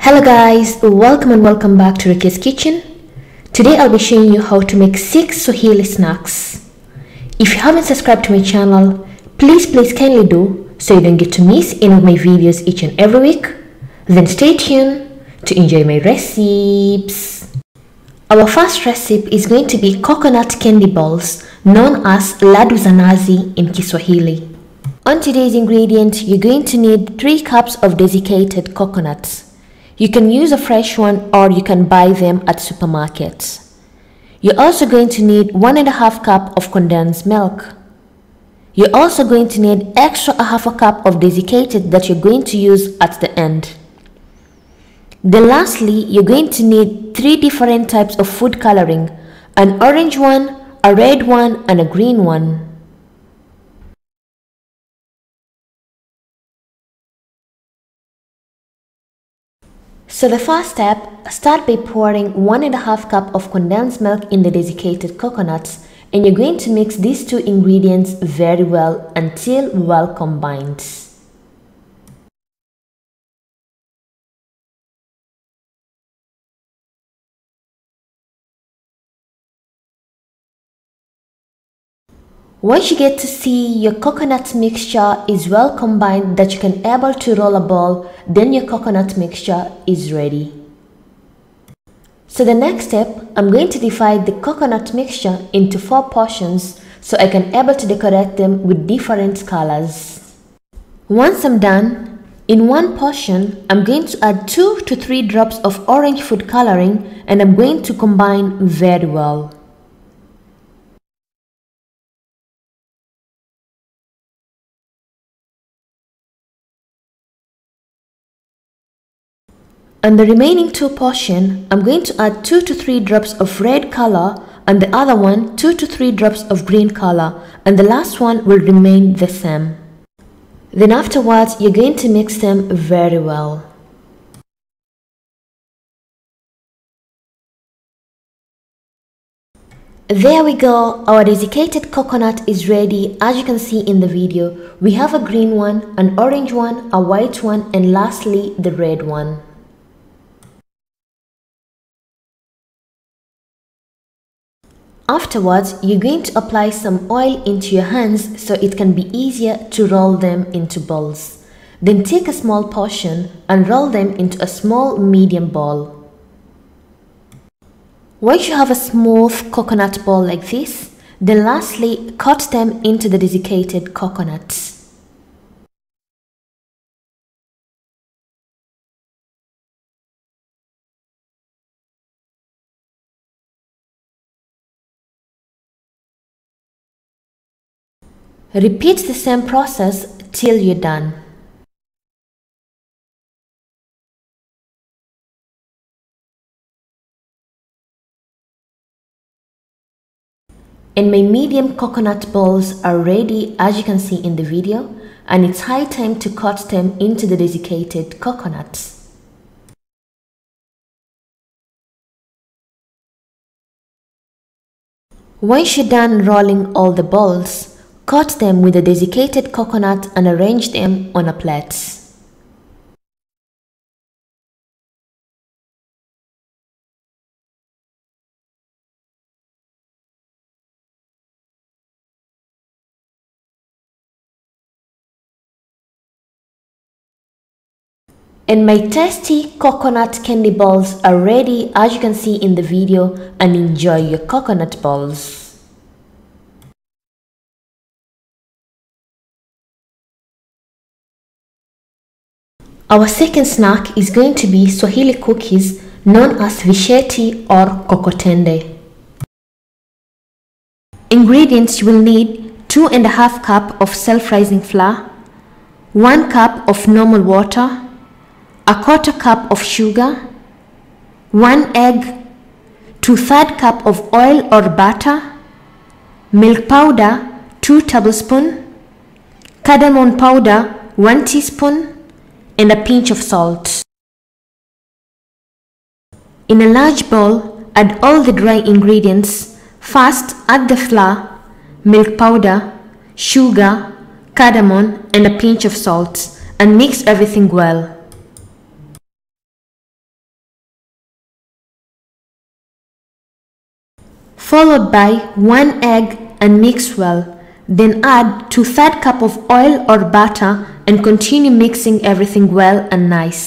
Hello guys, welcome and welcome back to Rukia's kitchen. Today I'll be showing you how to make 6 Swahili snacks. If you haven't subscribed to my channel, please kindly do so you don't get to miss any of my videos each and every week. Then stay tuned to enjoy my recipes. Our first recipe is going to be coconut candy balls, known as LADU in Kiswahili. On today's ingredient, you're going to need 3 cups of desiccated coconuts. You can use a fresh one or you can buy them at supermarkets. You're also going to need 1.5 cup of condensed milk. You're also going to need extra 1/2 cup of desiccated that you're going to use at the end. Then lastly, you're going to need 3 different types of food coloring, an orange one, a red one, and a green one. So the first step, start by pouring 1.5 cup of condensed milk in the desiccated coconuts, and you're going to mix these 2 ingredients very well until well combined. Once you get to see your coconut mixture is well combined that you can able to roll a ball, then your coconut mixture is ready. So the next step, I'm going to divide the coconut mixture into 4 portions so I can able to decorate them with different colors. Once I'm done, in one portion, I'm going to add 2 to 3 drops of orange food coloring and I'm going to combine very well. On the remaining 2 portion, I'm going to add 2 to 3 drops of red color and the other one 2 to 3 drops of green color, and the last one will remain the same. Then afterwards, you're going to mix them very well. There we go, our desiccated coconut is ready. As you can see in the video, we have a green one, an orange one, a white one, and lastly the red one. Afterwards, you're going to apply some oil into your hands so it can be easier to roll them into balls. Then take a small portion and roll them into a small medium ball. Once you have a smooth coconut ball like this, then lastly cut them into the desiccated coconuts. Repeat the same process till you're done. And my medium coconut balls are ready, as you can see in the video, and it's high time to cut them into the desiccated coconuts. Once you're done rolling all the balls, cut them with a desiccated coconut and arrange them on a plate. And my tasty coconut candy balls are ready, as you can see in the video, and enjoy your coconut balls. Our second snack is going to be Swahili cookies, known as visheti or KOKOTENDE. Ingredients you will need: 2.5 cup of self-rising flour, 1 cup of normal water, 1/4 cup of sugar, 1 egg, 2/3 cup of oil or butter, milk powder 2 tablespoons, cardamom powder 1 teaspoon, and a pinch of salt. In a large bowl, add all the dry ingredients. First, add the flour, milk powder, sugar, cardamom, and a pinch of salt, and mix everything well. followed by 1 egg and mix well. Then add 2/3 cup of oil or butter and continue mixing everything well and nice.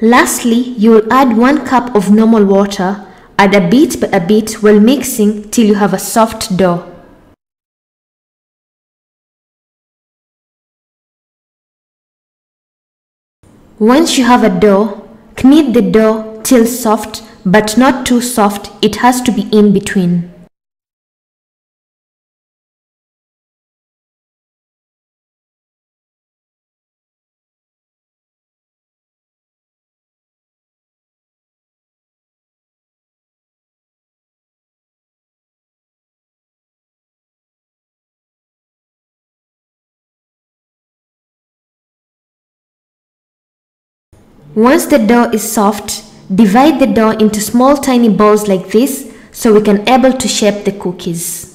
Lastly, you will add 1 cup of normal water. Add a bit by a bit while mixing till you have a soft dough. Once you have a dough, knead the dough till soft, but not too soft. It has to be in between. Once the dough is soft, divide the dough into small tiny balls like this so we can able to shape the cookies.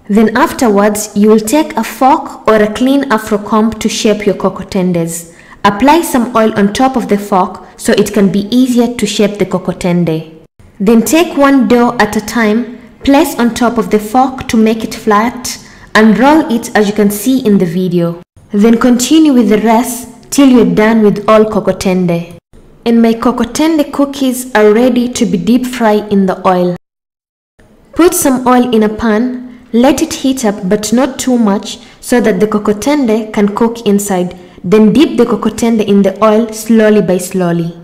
Then afterwards, you will take a fork or a clean afro comb to shape your KOKOTENDEs. Apply some oil on top of the fork so it can be easier to shape the KOKOTENDE. Then take one dough at a time, place on top of the fork to make it flat and roll it as you can see in the video. Then continue with the rest till you're done with all KOKOTENDE. And my KOKOTENDE cookies are ready to be deep fried in the oil. Put some oil in a pan, let it heat up but not too much so that the KOKOTENDE can cook inside. Then dip the KOKOTENDE in the oil slowly by slowly.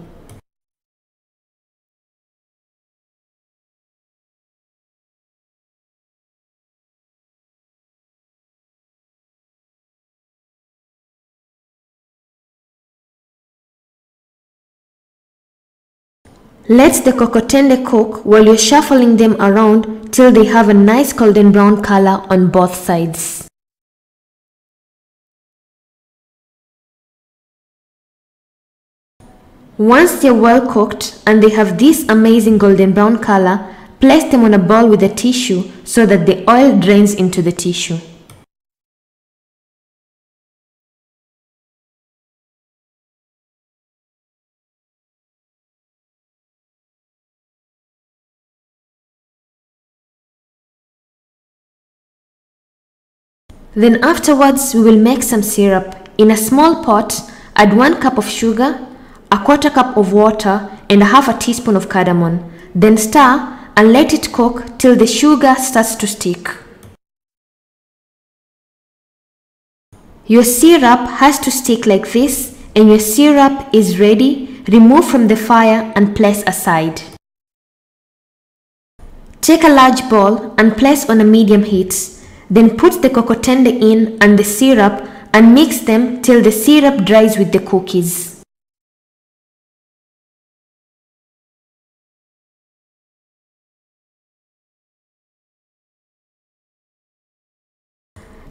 Let the KOKOTENDE cook while you're shuffling them around till they have a nice golden brown color on both sides. Once they're well cooked and they have this amazing golden brown color, place them on a bowl with a tissue so that the oil drains into the tissue. Then afterwards we will make some syrup. In a small pot, add 1 cup of sugar, a 1/4 cup of water and a 1/2 teaspoon of cardamom. Then stir and let it cook till the sugar starts to stick. Your syrup has to stick like this and your syrup is ready. Remove from the fire and place aside. Take a large bowl and place on a medium heat. Then put the KOKOTENDE in and the syrup and mix them till the syrup dries with the cookies.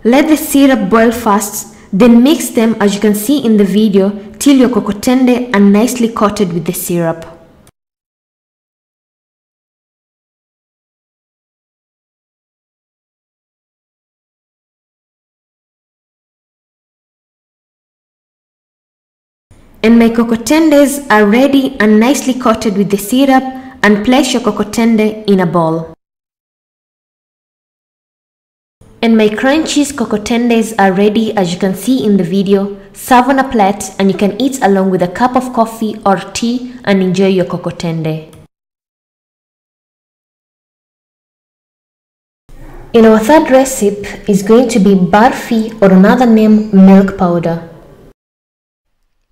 Let the syrup boil fast, then mix them as you can see in the video till your KOKOTENDE are nicely coated with the syrup. And my KOKOTENDEs are ready and nicely coated with the syrup, and place your KOKOTENDE in a bowl. And my crunchy KOKOTENDEs are ready as you can see in the video. Serve on a plate and you can eat along with a cup of coffee or tea and enjoy your KOKOTENDE. And our third recipe is going to be BARFI, or another name milk powder.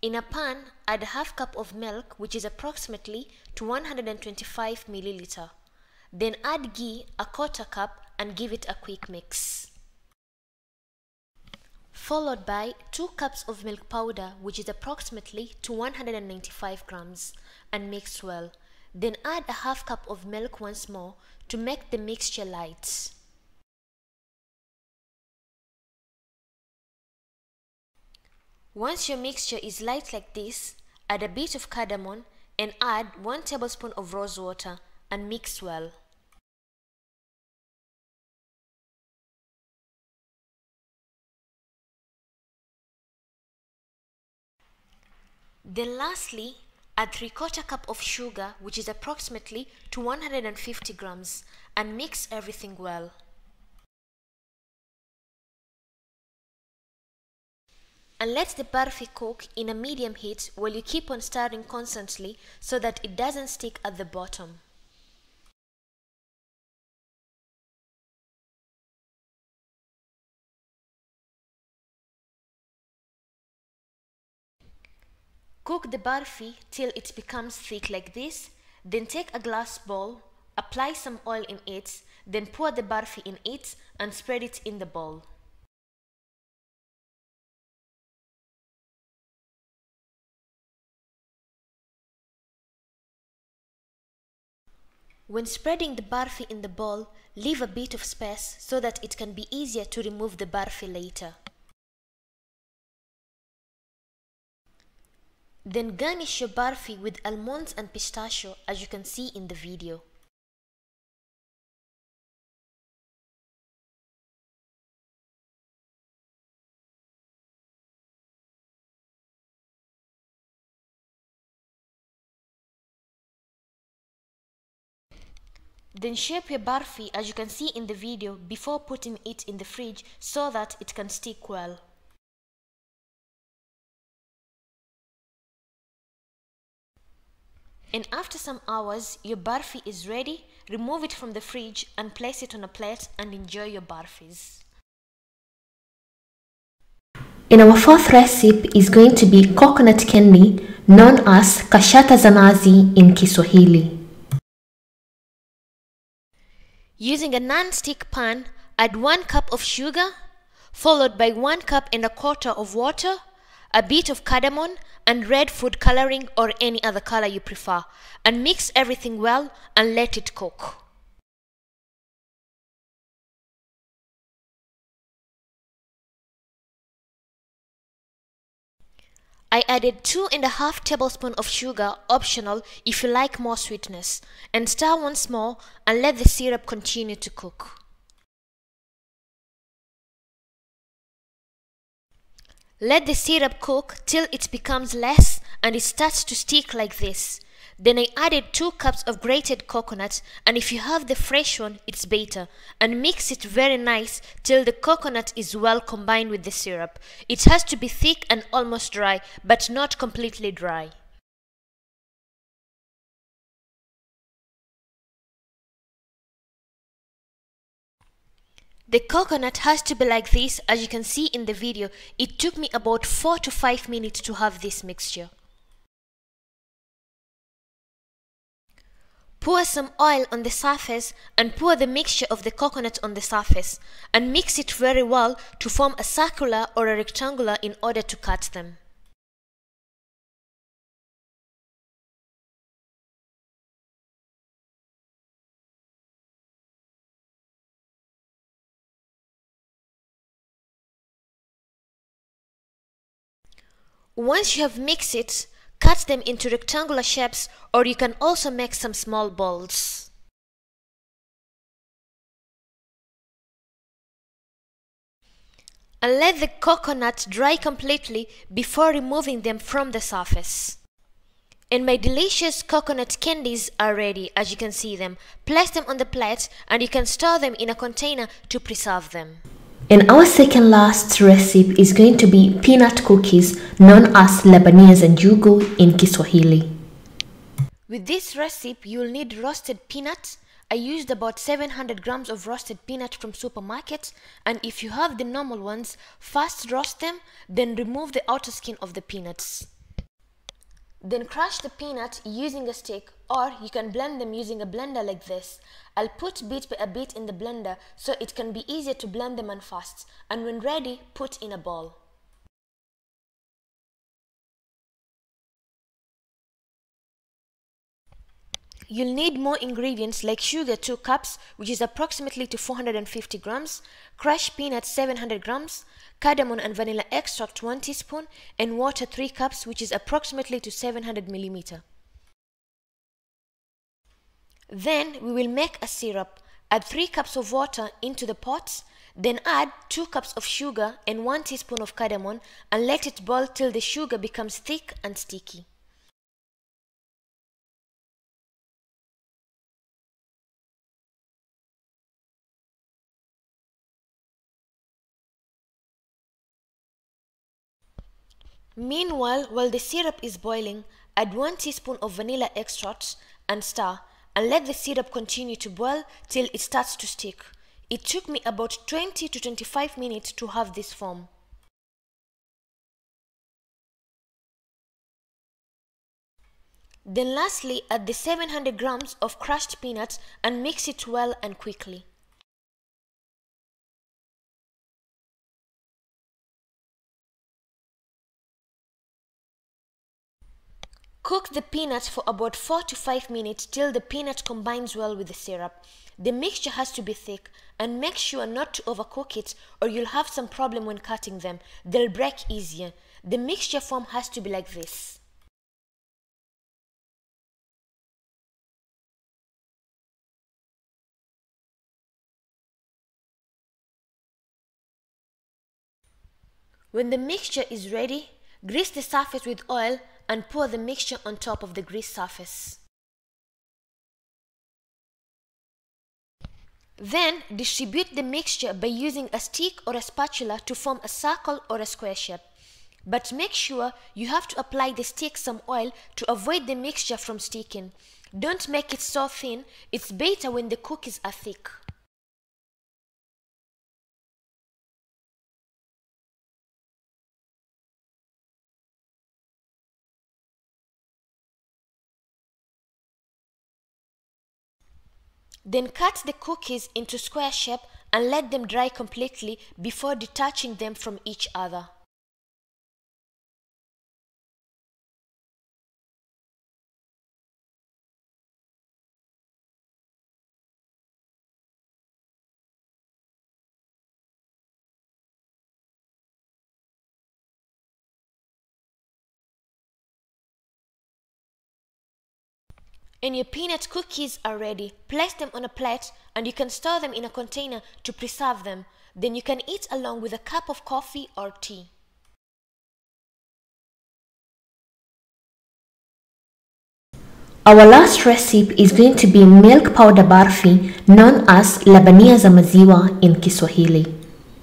In a pan, add a 1/2 cup of milk, which is approximately to 125 milliliter. Then add ghee, a 1/4 cup, and give it a quick mix. Followed by 2 cups of milk powder, which is approximately to 195 grams, and mix well. Then add a 1/2 cup of milk once more to make the mixture light. Once your mixture is light like this, add a bit of cardamom and add 1 tablespoon of rose water and mix well. Then lastly, add 3/4 cup of sugar, which is approximately to 150 grams, and mix everything well. And let the barfi cook in a medium heat while you keep on stirring constantly so that it doesn't stick at the bottom. Cook the barfi till it becomes thick like this, then take a glass bowl, apply some oil in it, then pour the barfi in it and spread it in the bowl. When spreading the barfi in the bowl, leave a bit of space so that it can be easier to remove the barfi later. Then garnish your barfi with almonds and pistachio, as you can see in the video. Then shape your barfi as you can see in the video before putting it in the fridge so that it can stick well. And after some hours, your barfi is ready. Remove it from the fridge and place it on a plate and enjoy your barfis. And our fourth recipe is going to be coconut candy, known as KASHATA zanazi in Kiswahili. Using a non-stick pan, add 1 cup of sugar, followed by 1.25 cups of water, a bit of cardamom and red food coloring or any other color you prefer, and mix everything well and let it cook. I added 2.5 tablespoons of sugar, optional if you like more sweetness, and stir once more and let the syrup continue to cook. Let the syrup cook till it becomes less and it starts to stick like this. Then I added 2 cups of grated coconut, and if you have the fresh one, it's better, and mix it very nice till the coconut is well combined with the syrup. It has to be thick and almost dry, but not completely dry. The coconut has to be like this, as you can see in the video. It took me about 4 to 5 minutes to have this mixture. Pour some oil on the surface and pour the mixture of the coconut on the surface and mix it very well to form a circular or a rectangular in order to cut them. Once you have mixed it, cut them into rectangular shapes, or you can also make some small balls. And let the coconut dry completely before removing them from the surface. And my delicious coconut candies are ready, as you can see them. Place them on the plate and you can store them in a container to preserve them. And our second last recipe is going to be peanut cookies, known as LABANIA's and NJUGU in Kiswahili. With this recipe, you'll need roasted peanuts. I used about 700 grams of roasted peanut from supermarkets, and if you have the normal ones, first roast them, then remove the outer skin of the peanuts. Then crush the peanut using a stick, or you can blend them using a blender like this. I'll put bit by bit in the blender so it can be easier to blend them and fast, and when ready, put in a bowl. You'll need more ingredients like sugar 2 cups, which is approximately to 450 grams, crushed peanuts 700 grams, cardamom and vanilla extract 1 teaspoon, and water 3 cups, which is approximately to 700 milliliter. Then we will make a syrup. Add 3 cups of water into the pot, Then add 2 cups of sugar and 1 teaspoon of cardamom and let it boil till the sugar becomes thick and sticky. Meanwhile, while the syrup is boiling, add 1 teaspoon of vanilla extract and stir, and let the syrup continue to boil till it starts to stick. It took me about 20 to 25 minutes to have this form. Then lastly, add the 700 grams of crushed peanuts and mix it well and quickly. Cook the peanuts for about 4 to 5 minutes till the peanut combines well with the syrup. The mixture has to be thick, and make sure not to overcook it or you'll have some problem when cutting them. They'll break easier. The mixture form has to be like this. When the mixture is ready, grease the surface with oil and pour the mixture on top of the greased surface. Then distribute the mixture by using a stick or a spatula to form a circle or a square shape. But make sure you have to apply the stick some oil to avoid the mixture from sticking. Don't make it so thin, it's better when the cookies are thick. Then cut the cookies into square shape and let them dry completely before detaching them from each other. And your peanut cookies are ready. Place them on a plate and you can store them in a container to preserve them. Then you can eat along with a cup of coffee or tea. Our last recipe is going to be milk powder barfi, known as LABANIA za maziwa in Kiswahili.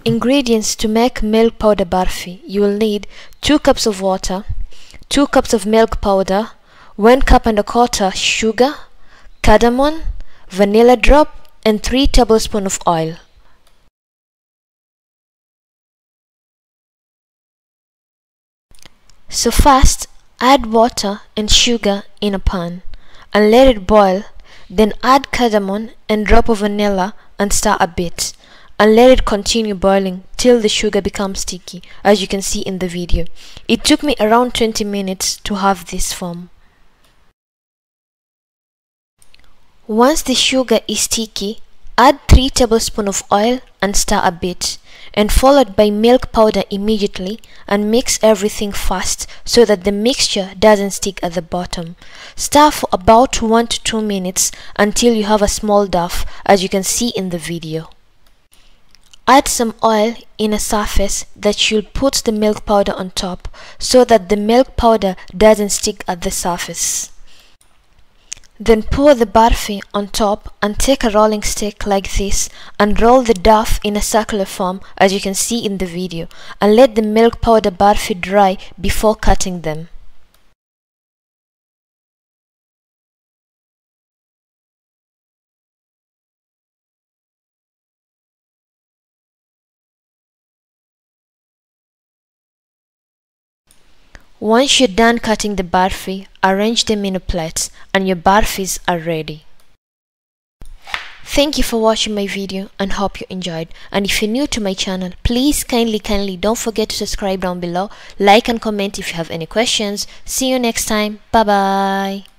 Ingredients to make milk powder barfi. You will need 2 cups of water, 2 cups of milk powder, 1 cup and a quarter sugar, cardamom, vanilla drop, and 3 tablespoons of oil. So first, add water and sugar in a pan and let it boil. Then add cardamom and drop of vanilla and stir a bit and let it continue boiling till the sugar becomes sticky, as you can see in the video. It took me around 20 minutes to have this form. Once the sugar is sticky, add 3 tablespoons of oil and stir a bit, and followed by milk powder immediately, and mix everything fast so that the mixture doesn't stick at the bottom. Stir for about 1 to 2 minutes until you have a small dough, as you can see in the video. Add some oil in a surface that you'll put the milk powder on top so that the milk powder doesn't stick at the surface. Then pour the barfi on top and take a rolling stick like this and roll the dough in a circular form, as you can see in the video, and let the milk powder barfi dry before cutting them. Once you're done cutting the barfi, arrange them in a plate and your barfis are ready. Thank you for watching my video and hope you enjoyed. And if you're new to my channel, please kindly don't forget to subscribe down below, like and comment if you have any questions. See you next time. Bye bye.